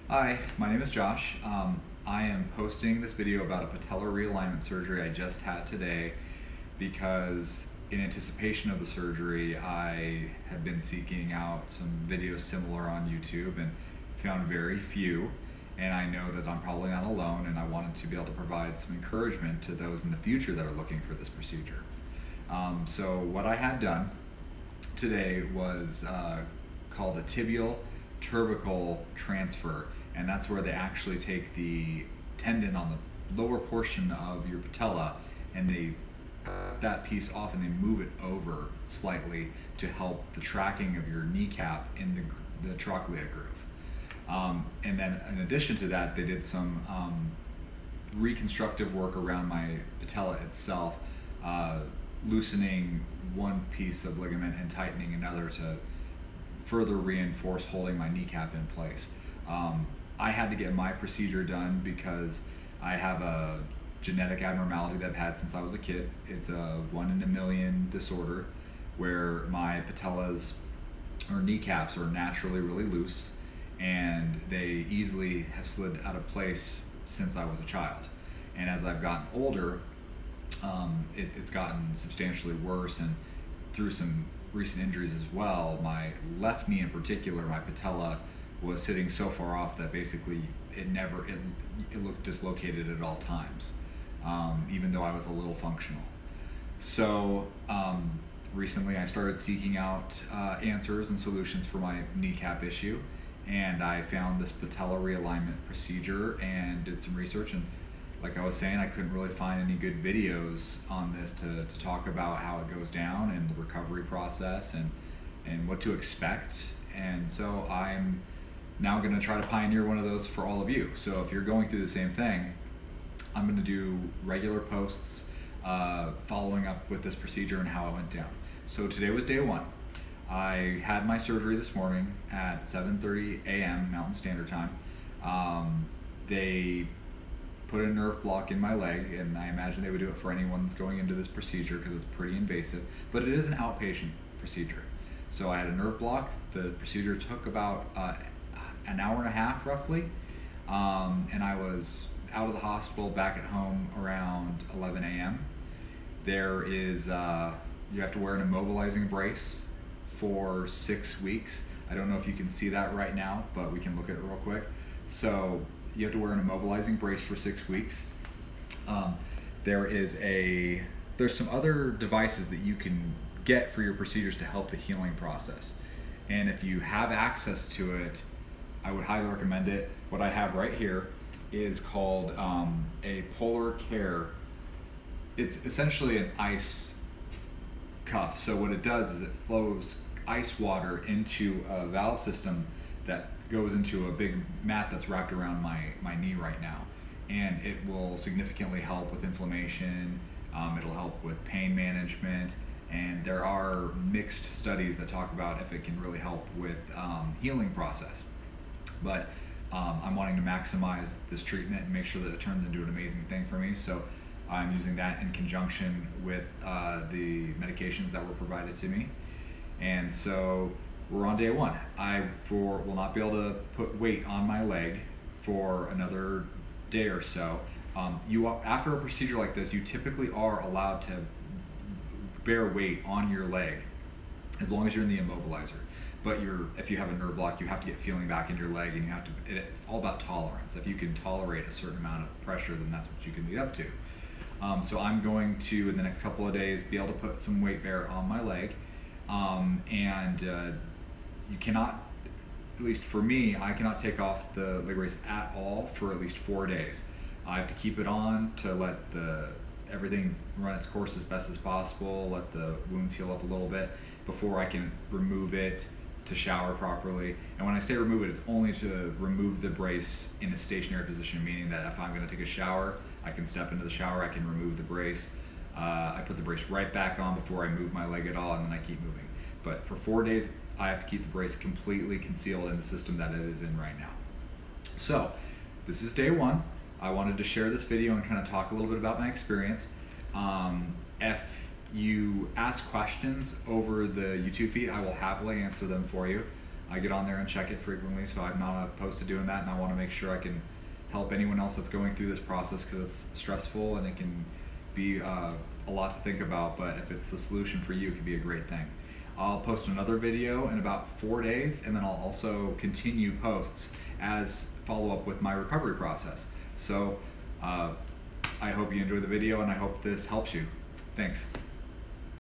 Hi, my name is Josh. I am posting this video about a patella realignment surgery I just had today because in anticipation of the surgery, I have been seeking out some videos similar on YouTube and found very few. And I know that I'm probably not alone, and I wanted to be able to provide some encouragement to those in the future that are looking for this procedure. So what I had done today was called a tibial cervical transfer, and that's where they actually take the tendon on the lower portion of your patella and they cut that piece off and they move it over slightly to help the tracking of your kneecap in the trochlear groove. And then in addition to that, they did some reconstructive work around my patella itself, loosening one piece of ligament and tightening another to further reinforce holding my kneecap in place. I had to get my procedure done because I have a genetic abnormality that I've had since I was a kid. It's a 1 in a million disorder where my patellas or kneecaps are naturally really loose and they easily have slid out of place since I was a child. And as I've gotten older, it's gotten substantially worse, and through some recent injuries as well, my left knee in particular, my patella was sitting so far off that basically it looked dislocated at all times, even though I was a little functional. So recently I started seeking out answers and solutions for my kneecap issue, and I found this patella realignment procedure and did some research, and like I was saying, I couldn't really find any good videos on this to talk about how it goes down and the recovery process and what to expect. And so I'm now going to try to pioneer one of those for all of you. So if you're going through the same thing, I'm going to do regular posts following up with this procedure and how it went down. So today was day one. I had my surgery this morning at 7:30 a.m. Mountain Standard Time. They put a nerve block in my leg, and I imagine they would do it for anyone that's going into this procedure because it's pretty invasive, but it is an outpatient procedure. So I had a nerve block. The procedure took about an hour and a half roughly, and I was out of the hospital back at home around 11 a.m. There is, you have to wear an immobilizing brace for 6 weeks. I don't know if you can see that right now, but we can look at it real quick. So you have to wear an immobilizing brace for 6 weeks. There's some other devices that you can get for your procedures to help the healing process. And if you have access to it, I would highly recommend it. What I have right here is called a Polar Care. It's essentially an ice cuff. So what it does is it flows ice water into a valve system that goes into a big mat that's wrapped around my knee right now, and it will significantly help with inflammation. It'll help with pain management, and there are mixed studies that talk about if it can really help with healing process. But I'm wanting to maximize this treatment and make sure that it turns into an amazing thing for me, so I'm using that in conjunction with the medications that were provided to me. And so we're on day one. I will not be able to put weight on my leg for another day or so. After a procedure like this, you typically are allowed to bear weight on your leg as long as you're in the immobilizer. But if you have a nerve block, you have to get feeling back in your leg, and it's all about tolerance. If you can tolerate a certain amount of pressure, then that's what you can lead up to. So I'm going to, in the next couple of days, be able to put some weight bear on my leg. You cannot, at least for me, I cannot take off the leg brace at all for at least 4 days. I have to keep it on to let everything run its course as best as possible, let the wounds heal up a little bit before I can remove it to shower properly. And when I say remove it, it's only to remove the brace in a stationary position, meaning that if I'm going to take a shower, I can step into the shower, I can remove the brace. I put the brace right back on before I move my leg at all, and then I keep moving. But for 4 days, I have to keep the brace completely concealed in the system that it is in right now. So this is day one. I wanted to share this video and kind of talk a little bit about my experience. If you ask questions over the YouTube feed, I will happily answer them for you. I get on there and check it frequently, so I'm not opposed to doing that, and I want to make sure I can help anyone else that's going through this process, because it's stressful and it can be a lot to think about, but if it's the solution for you, it can be a great thing. I'll post another video in about 4 days, and then I'll also continue posts as follow-up with my recovery process. So I hope you enjoy the video, and I hope this helps you. Thanks.